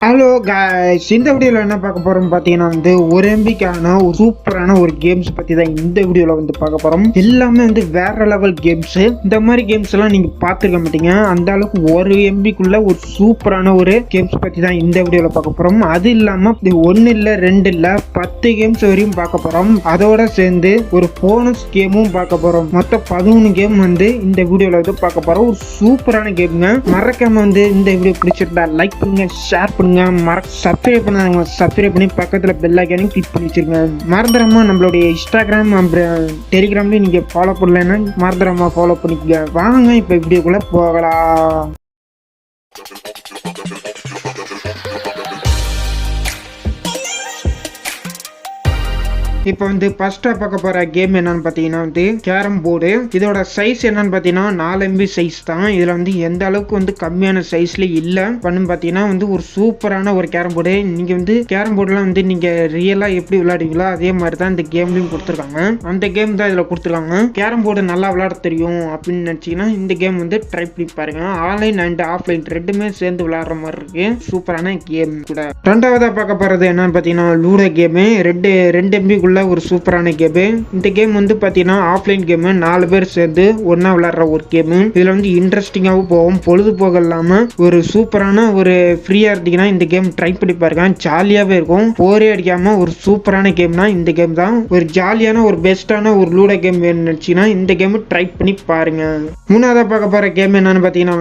Hello guys, இந்த வீடியோவில் என்ன பார்க்க போகிறோம் பார்த்தீங்கன்னா ஒரு எம்பிக்கான ஒரு சூப்பரான ஒரு கேம்ஸ் பற்றி தான் இந்த வீடியோவில் பார்க்க போகிறோம். எல்லாமே வேற லெவல் கேம்ஸு. இந்த மாதிரி கேம்ஸ் எல்லாம் நீங்கள் பார்த்துருக்க மாட்டீங்க. அந்த அளவுக்கு ஒரு எம்பிக்குள்ள ஒரு சூப்பரான ஒரு கேம்ஸ் பற்றி தான் இந்த வீடியோவில் பார்க்க போகிறோம். அது இல்லாமல் 1 இல்லை 2 இல்லை 10 கேம்ஸ் வரையும் பார்க்க போகிறோம். அதோட சேர்ந்து ஒரு போனஸ் கேமும் பார்க்க போகிறோம். மொத்தம் 11 கேம் இந்த வீடியோவில் பார்க்க போகிறோம். ஒரு சூப்பரான கேமுங்க. மறக்காம இந்த வீடியோ பிடிச்சிருந்தா லைக் பண்ணுங்க, ஷேர் பண்ணுங்க, சப்ஸ்கிரைப் பண்ணாங்க சப்ஸ்கிரைப் பண்ணி பக்கத்துல பெல் ஐகானையும் கிளிக் பண்ணி வச்சிருங்க. மறந்துடாம நம்மளுடைய இன்ஸ்டாகிராம் டெலிகிராம்லயும் நீங்க ஃபாலோ பண்ணலன்னா மறந்துடாம ஃபாலோ பண்ணிக்கங்க. வாங்க இப்ப வீடியோக்குள்ள போகலாம். இப்போ ஃபர்ஸ்டா பார்க்க போற கேம் என்னன்னு பார்த்தீங்கன்னா கேரம் போர்டு. இதோட சைஸ் என்னன்னு பார்த்தீங்கன்னா 4 MB சைஸ் தான். இதுல எந்த அளவுக்கு கம்மியான சைஸ்ல இல்ல பண்ணுன்னு பார்த்தீங்கன்னா ஒரு சூப்பரான ஒரு கேரம் போர்டு. நீங்க கேரம் போர்டுலாம் நீங்க ரியலா எப்படி விளையாடுவீங்களோ அதே மாதிரி தான் இந்த கேம்லயும் கொடுத்துருக்காங்க. அந்த கேம் தான் இதுல கொடுத்துருக்காங்க. கேரம் போர்டு நல்லா விளையாட தெரியும் அப்படின்னு நினைச்சீங்கன்னா இந்த கேம் ட்ரை பண்ணி பாருங்க. ஆன்லைன் அண்ட் ஆஃப்லைன் ரெண்டுமே சேர்ந்து விளையாடுற மாதிரி இருக்கு. சூப்பரான கேம் கூட. ரெண்டாவதா பார்க்க போறது என்னன்னு பார்த்தீங்கன்னா லூடோ கேம். 2 MB ஒரு சூப்பரான கேம். இந்த கேம் பாத்தீங்கன்னா ஆஃப்லைன் கேம். 4 பேர் சேர்ந்து ஒன்னா விளையாடுற ஒரு கேம். இதுல இன்ட்ரெஸ்டிங்காவும் போகும், பொழுதுபோக இல்லாம ஒரு சூப்பரான ஒரு ஃப்ரீயா இருந்தீங்கன்னா இந்த கேம் ட்ரை பண்ணி பாருங்க. ஜாலியாவே இருக்கும், போரே அடிக்காம ஒரு சூப்பரான கேம்னா இந்த கேம் தான். ஒரு ஜாலியான ஒரு பெஸ்டான ஒரு லூடோ கேம் வேணும்னு நினைச்சீங்கன்னா இந்த கேம் ட்ரை பண்ணி பாருங்க. மூணாவதா பார்க்க போற கேம் என்னன்னு பாத்தீங்கன்னா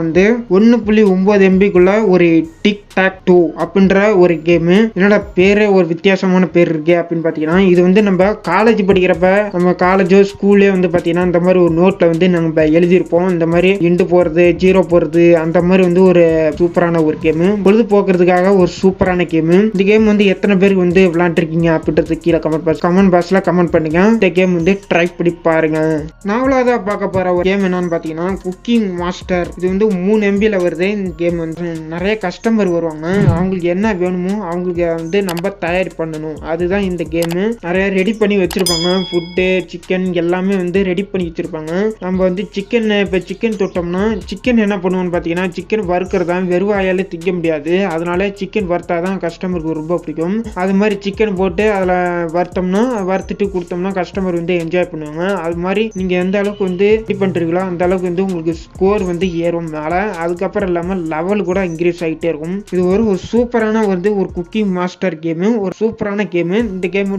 1.9 MBக்குள்ள ஒரு டிக் டாக் டூ அப்படின்ற ஒரு கேம். என்னோட பேரே ஒரு வித்தியாசமான பேர் இருக்கு அப்படின்னு பாத்தீங்கன்னா இது நம்ம காலேஜ் படிக்கிறப்ப நம்ம காலேஜோ ஸ்கூல்லே பாத்தீங்கன்னா இந்த மாதிரி ஒரு நோட்ல நம்ம எழுதியிருப்போம். இந்த மாதிரி இண்டு போறது, ஜீரோ போறது, அந்த மாதிரி ஒரு சூப்பரான ஒரு கேம். பொழுதுபோக்குறதுக்காக ஒரு சூப்பரான கேம். இந்த கேம் எத்தனை பேருக்கு விளையாண்டுருக்கீங்க அப்படின்றது கீழே கமெண்ட் பாக்ஸ்ல கமெண்ட் பண்ணுங்க. இந்த கேம் ட்ரை பண்ணி பாருங்க. நாவலாவதா பார்க்க போற ஒரு கேம் என்னன்னு பாத்தீங்கன்னா குக்கிங் மாஸ்டர். இது 3 MBல வருது. இந்த கேம் நிறைய கஸ்டமர் வருவாங்க. அவங்களுக்கு என்ன வேணுமோ அவங்களுக்கு நம்ம தயார் பண்ணணும். அதுதான் இந்த கேம். நிறைய ரெடி பண்ணி வச்சிருப்பாங்க. ஃபுட்டு, சிக்கன் எல்லாமே ரெடி பண்ணி வச்சிருப்பாங்க. நம்ம சிக்கன் இப்போ சிக்கன் தொட்டோம்னா சிக்கன் என்ன பண்ணுவோம்னு பார்த்தீங்கன்னா சிக்கன் வறுக்கிறதா வெறுவாயால திங்க முடியாது. அதனால சிக்கன் வறுத்தாதான் கஸ்டமருக்கு ரொம்ப பிடிக்கும். அது மாதிரி சிக்கன் போட்டு அதில் வறுத்துட்டு கொடுத்தோம்னா கஸ்டமர் என்ஜாய் பண்ணுவாங்க. அது மாதிரி நீங்கள் எந்த அளவுக்கு ரெடி பண்ணுறீங்களோ அந்த அளவுக்கு உங்களுக்கு ஸ்கோர் ஏறும் மேலே. அதுக்கப்புறம் இல்லாமல் லெவல் கூட இன்க்ரீஸ் ஆகிட்டே இருக்கும். இது ஒரு சூப்பரான ஒரு குக்கிங் மாஸ்டர் கேமு, ஒரு சூப்பரான கேமு. இந்த கேம்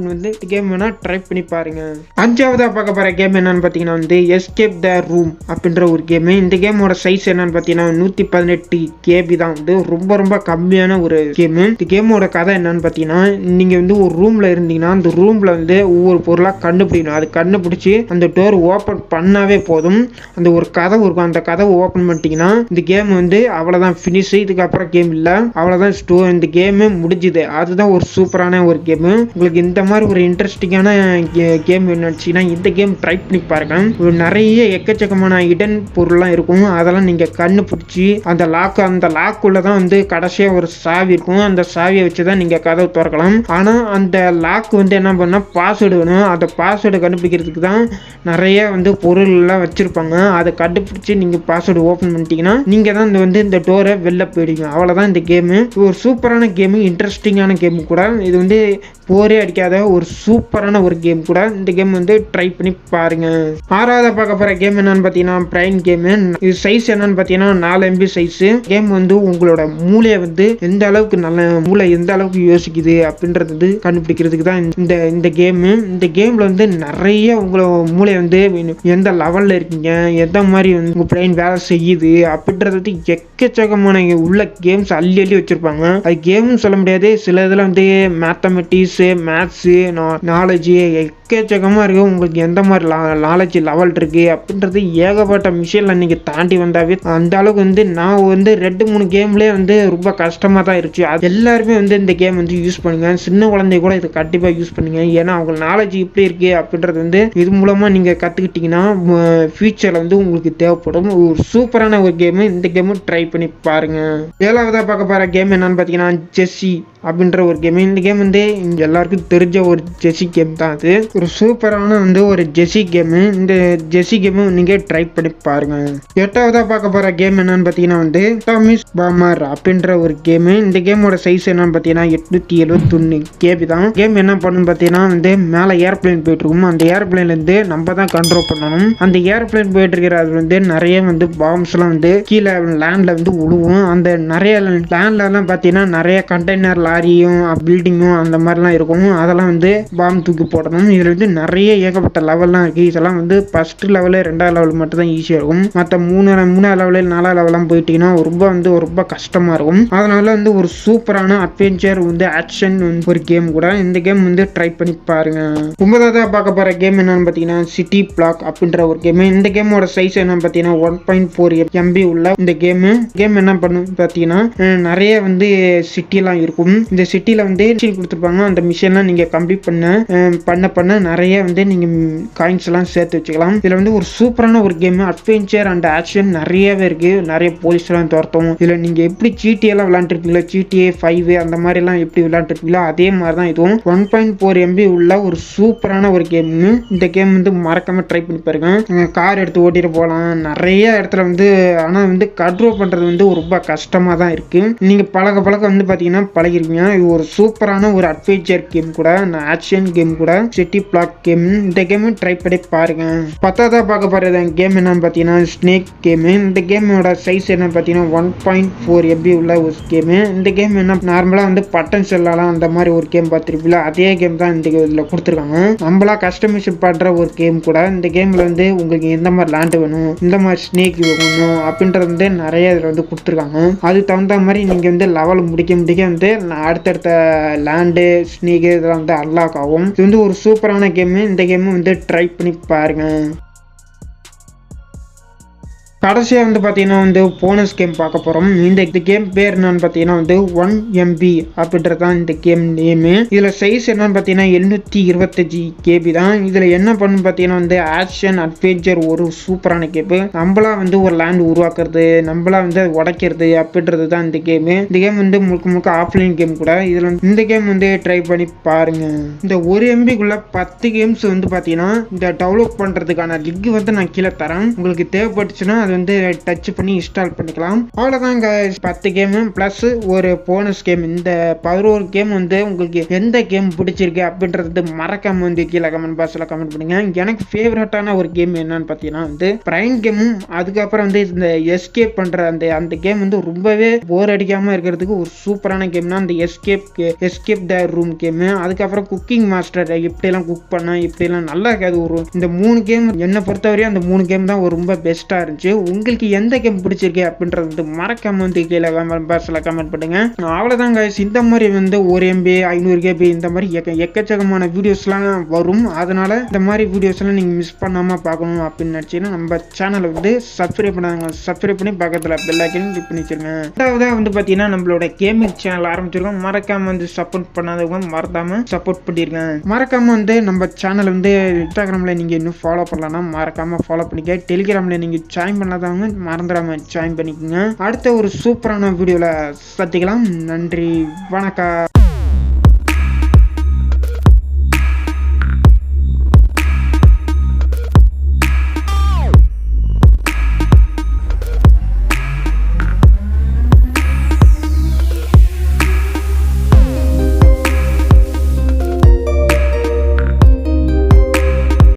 கேம் வேணா ட்ரை பண்ணி பாருங்க. அஞ்சாவதா பார்க்க போற கேம் என்னன்னு பாத்தீங்கன்னா எஸ்கேப் த ரூம் அப்படின்ற ஒரு கேம். இந்த கேமோட சைஸ் என்னன்னு பாத்தீங்கன்னா 118 KB தான். ரொம்ப ரொம்ப கம்மியான ஒரு கேம். இந்த கேமோட கதை என்னன்னு பாத்தீங்கன்னா நீங்க ஒரு ரூம்ல இருந்தீங்கன்னா அந்த ரூம்ல ஒவ்வொரு பொருளா கண்டுபிடிக்கணும். அது கண்டுபிடிச்சு அந்த டோர் ஓபன் பண்ணாவே போதும். அந்த ஒரு கதை இருக்கும். அந்த கதை ஓபன் பண்ணிட்டீங்கன்னா இந்த கேம் அவ்வளவுதான் பினிஷ். இதுக்கப்புறம் கேம் இல்ல, அவ்வளவுதான் ஸ்டோர். இந்த கேம் முடிஞ்சுது. அதுதான் ஒரு சூப்பரான ஒரு கேம். உங்களுக்கு இந்த மாதிரி ஒரு இன்ட்ரெஸ்டிங்கான கேம் நினைச்சீங்கன்னா இந்த கேம் ட்ரை பண்ணி பாருங்க. நிறைய எக்கச்சக்கமான இடன் பொருள்லாம் இருக்கும். அதெல்லாம் நீங்க கண்டுபிடிச்சி அந்த லாக்குள்ளதான் கடைசியா ஒரு சாவி இருக்கும். அந்த சாவியை வச்சுதான் நீங்க கதவை திறக்கலாம். ஆனா அந்த லாக் என்ன பண்ணா பாஸ்வேர்டு வேணும். அந்த பாஸ்வேர்டு கண்டுபிடிக்கிறதுக்கு தான் நிறைய பொருள் எல்லாம் வச்சிருப்பாங்க. அதை கண்டுபிடிச்சு நீங்க பாஸ்வேர்டு ஓபன் பண்ணிட்டீங்கன்னா நீங்க தான் இந்த டோரை வெளில போயிடுங்க. அவ்வளவுதான் இந்த கேம். ஒரு சூப்பரான கேம், இன்ட்ரெஸ்டிங்கான கேம் கூட. இது போரே அடிக்காத ஒரு சூப்பரான ஒரு கேம் கூட. இந்த கேம் ட்ரை பண்ணி பாருங்க. ஆறாவது பார்க்க போற கேம் என்னன்னு பாத்தீங்கன்னா பிரைன் கேம். இது சைஸ் என்னன்னு பாத்தீங்கன்னா 4 MB சைஸ். கேம் உங்களோட மூளையை எந்த அளவுக்கு நல்ல மூளை எந்த அளவுக்கு யோசிக்குது அப்படின்றது கண்டுபிடிக்கிறதுக்கு தான் இந்த கேம். இந்த கேம்ல நிறைய உங்களோட மூளை எந்த லெவல்ல இருக்கீங்க, எந்த மாதிரி உங்க பிரைன் வேலை செய்யுது அப்படின்றது எக்கச்சக்கமான உள்ள கேம்ஸ் அள்ளி அள்ளி வச்சிருப்பாங்க. அது கேம்னு சொல்ல முடியாது. சில இதுல மேத்தமெட்டிக்ஸ், மேத்ஸ், நாலேஜ் எக்கச்சக்கமா இருக்கு. உங்களுக்கு எந்த மாதிரி நாலேஜ் லெவல் இருக்கு அப்படின்றது ஏகப்பட்ட மிஷின்ல நீங்க தாண்டி வந்தாவே அந்த அளவுக்கு நான் 2-3 கேம்லயே ரொம்ப கஷ்டமா தான் இருந்துச்சு. அது எல்லாருமே இந்த கேம் யூஸ் பண்ணுங்க. சின்ன குழந்தை கூட இதை கண்டிப்பா யூஸ் பண்ணுங்க. ஏன்னா அவங்க நாலேஜ் இப்படி இருக்கு அப்படின்றது இது மூலமா நீங்க கத்துக்கிட்டீங்கன்னா ஃபியூச்சர்ல உங்களுக்கு தேவைப்படும். ஒரு சூப்பரான ஒரு கேம். இந்த கேம் ட்ரை பண்ணி பாருங்க. ஏழாவதா பார்க்க பார்க்க போகிற கேம் என்னன்னு பார்த்தீங்கன்னா செஸ்ஸி அப்படின்ற ஒரு கேம். இந்த கேம் வந்து எல்லாருக்கும் தெரிஞ்ச ஒரு ஜெஸ்ஸி கேம் தான். அது ஒரு சூப்பரான ஒரு ஜெஸ்ஸி கேமு. இந்த ஜெஸ்ஸி கேமு நீங்கள் ட்ரை பண்ணி பாருங்க. எட்டாவதாக பார்க்க போகிற கேம் என்னன்னு பார்த்தீங்கன்னா டாமிஸ் பாமர் அப்படின்ற ஒரு கேமு. இந்த கேமோட சைஸ் என்னன்னு பார்த்தீங்கன்னா 871 KB தான். கேம் என்ன பண்ணணும் பார்த்தீங்கன்னா மேலே ஏர்பிளைன் போயிட்டு இருக்கும். அந்த ஏர்பிளைன்லேருந்து நம்ம தான் கண்ட்ரோல் பண்ணணும். அந்த ஏர்பிளைன் போயிட்டு இருக்கிற அது நிறைய பாம்ஸ்லாம் கீழே லேண்டில் உழுவும். அந்த நிறைய லேண்ட்லலாம் பார்த்தீங்கன்னா நிறைய கண்டெய்னர் லாரியும் பில்டிங்கும் அந்த மாதிரிலாம் இருக்கும். அதெல்லாம் பாம் தூக்கி போடணும். இதில் நிறைய ஏகப்பட்ட லெவல்லாம் இருக்குது. இதெல்லாம் ஃபஸ்ட்டு லெவலு 2வது லெவல் மட்டும் தான் ஈஸியாக இருக்கும். மற்ற 3வது லெவலு 4வது லெவலாம் போயிட்டீங்கன்னா ரொம்ப கஷ்டமாக இருக்கும். அதனால ஒரு சூப்பரான அட்வென்ச்சர் ஆக்ஷன் ஒரு கேம் கூட. இந்த கேம் ட்ரை பண்ணி பாருங்க. 9வது பார்க்க போகிற கேம் என்னன்னு பார்த்தீங்கன்னா சிட்டி பிளாக் அப்படின்ற ஒரு கேம். இந்த கேமோட சைஸ் என்னன்னு பார்த்தீங்கன்னா 1.4 MB உள்ள இந்த கேம் என்ன பண்ணும் பார்த்தீங்கன்னா நிறைய சிட்டிலாம் இருக்கும். இந்த சிட்டியில் மிஷின் கொடுத்துருப்பாங்க. அந்த மிஷின்லாம் நீங்கள் கம்ப்ளீட் பண்ண நிறைய நீங்கள் காயின்ஸ் எல்லாம் சேர்த்து வச்சுக்கலாம். இதில் ஒரு சூப்பரான ஒரு கேம். அட்வென்ச்சர் அண்ட் ஆக்ஷன் நிறையவே இருக்கு. நிறைய போலீஸ் எல்லாம் துரத்தும். இதில் நீங்கள் எப்படி GTA எல்லாம் விளையாண்டுருப்பீங்களா, GTA 5 அந்த மாதிரி எல்லாம் எப்படி விளையாண்டுருப்பீங்களோ அதே மாதிரி தான் இதுவும். 1.4 MB உள்ள ஒரு சூப்பரான ஒரு கேம். இந்த கேம் மறக்காம ட்ரை பண்ணி பாருங்க. கார் எடுத்து ஓட்டிட்டு போகலாம். நிறைய இடத்துல ஆனால் கண்ட்ரோல் பண்ணுறது ரொம்ப கஷ்டமாக தான் இருக்கு. நீங்கள் பழக பார்த்தீங்கன்னா பழகிருக்கீங்க. இது ஒரு சூப்பரான ஒரு அட்வென்ச்சர் கேம் கூட, ஆக்ஷன் கேம் கூட, சிட்டி பிளாக் கேம். இந்த கேம் ட்ரை பண்ணி பாருங்க. 10வது பார்க்க போறது கேம் என்னன்னு பார்த்தீங்கன்னா ஸ்னேக் கேம். இந்த கேமோட சைஸ் என்னன்னு பார்த்தீங்கன்னா 1.4 MB உள்ள ஒரு கேம். இந்த கேம் என்ன நார்மலாக பட்டன் செல்லாம் அந்த மாதிரி ஒரு கேம் பார்த்துருப்பீங்களா, அதே கேம் தான் இந்த இதில் கொடுத்துருக்காங்க. நம்மளா கஸ்டமைசேஷன் பண்ணுற ஒரு கேம் கூட. இந்த கேமில் உங்களுக்கு எந்த மாதிரி லேண்டு வேணும், இந்த மாதிரி ஸ்னேக் வேணும் அப்படின்றது நிறைய இதில் கொடுத்துருக்காங்க. அது தகுந்த மாதிரி நீங்கள் லெவல் முடிக்க அடுத்தடுத்த லேண்டு ஸ்னேக் இதெல்லாம் அன்லாக் ஆகும். இது ஒரு சூப்பரான கேமு. இந்த கேமு ட்ரை பண்ணி பாருங்க. கடைசியாக பார்த்தீங்கன்னா போனஸ் கேம் பார்க்க போகிறோம். இந்த கேம் பேர் என்னன்னு பார்த்தீங்கன்னா 1 MB அப்படின்றது தான் இந்த கேம் நேமு. இதில் சைஸ் என்னன்னு பார்த்தீங்கன்னா 725 KB தான். இதில் என்ன பண்ணு பார்த்தீங்கன்னா ஆக்ஷன் அட்வென்ச்சர் ஒரு சூப்பரான கேம். நம்மளா ஒரு லேண்ட் உருவாக்குறது, நம்மளா உடைக்கிறது அப்படின்றது தான் இந்த கேமு. இந்த கேம் முழுக்க ஆஃப்லைன் கேம் கூட. இதில் இந்த கேம் ட்ரை பண்ணி பாருங்க. இந்த 1 MBக்குள்ள 10 கேம்ஸ் பார்த்தீங்கன்னா இந்த டெவலப் பண்ணுறதுக்கான லிங்க் நான் கீழே தரேன். உங்களுக்கு தேவைப்பட்டுச்சுன்னா அது டச் பண்ணி இன்ஸ்டால் பண்ணிக்கலாம். அவ்வளவுதான் गाइस. 10 கேம் பிளஸ் ஒரு போனஸ் கேம். இந்த 11 கேம் உங்களுக்கு எந்த கேம் பிடிச்சிருக்கு அப்படின்றது மறக்காம கீழே கமெண்ட் பாக்ஸ்ல கமெண்ட் பண்ணுங்க. எனக்கு ஃபேவரட்டான ஒரு கேம் என்னன்னு பார்த்தீங்கன்னா பிரைன் கேமும், அதுக்கப்புறம் இந்த எஸ்கேப் பண்ற அந்த கேம் ரொம்பவே போர் அடிக்காம இருக்கிறதுக்கு ஒரு சூப்பரான கேம்னா அந்த எஸ்கேப் த ரூம் கேம். அதுக்கப்புறம் குக்கிங் மாஸ்டர், எப்படி எல்லாம் குக் பண்ணா இப்படி எல்லாம் நல்லா இருக்காது. இந்த 3 கேம் என்னை பொறுத்தவரையும் அந்த 3 கேம் தான் ரொம்ப பெஸ்டா இருந்துச்சு. உங்களுக்கு எந்த கேம் பிடிச்சிருக்கு அப்படின்றது மறக்காம கீழே கமெண்ட் பாக்ஸ்ல கமெண்ட் பண்ணுங்க. அவ்வளவுதான் गाइस. இந்த மாதிரி 1 MB 500 KB இந்த மாதிரி எக்கச்சக்கமான வீடியோஸ்லாம் வரும். அதனால இந்த மாதிரி வீடியோஸ்லாம் நீங்க மிஸ் பண்ணாம பார்க்கணும் அப்படின்னு நினைச்சீங்கன்னா நம்ம சேனலை சப்ஸ்கிரைப் பண்ணாங்க. சப்ஸ்கிரைப் பண்ணி பக்கத்துல பெல் ஐகான் கிளிக் பண்ணி வச்சிருங்க. ரெண்டாவதா பார்த்தீங்கன்னா நம்மளோட கேமிங் சேனல் ஆரம்பிச்சிருக்கோம். மறக்காம சப்போர்ட் பண்ணாதவங்க மறக்காம சப்போர்ட் பண்ணிருங்க. மறக்காம நம்ம சேனல் இன்ஸ்டாகிராம்ல நீங்க இன்னும் ஃபாலோ பண்ணலன்னா மறக்காம ஃபாலோ பண்ணிக்க. டெலிகிராம்ல நீங்க ஜாயின் பண்ணாதவங்க மறந்துடாம ஜாயின் பண்ணிக்கோங்க. அடுத்த ஒரு சூப்பரான வீடியோல சந்திக்கலாம். நன்றி, வணக்கம்.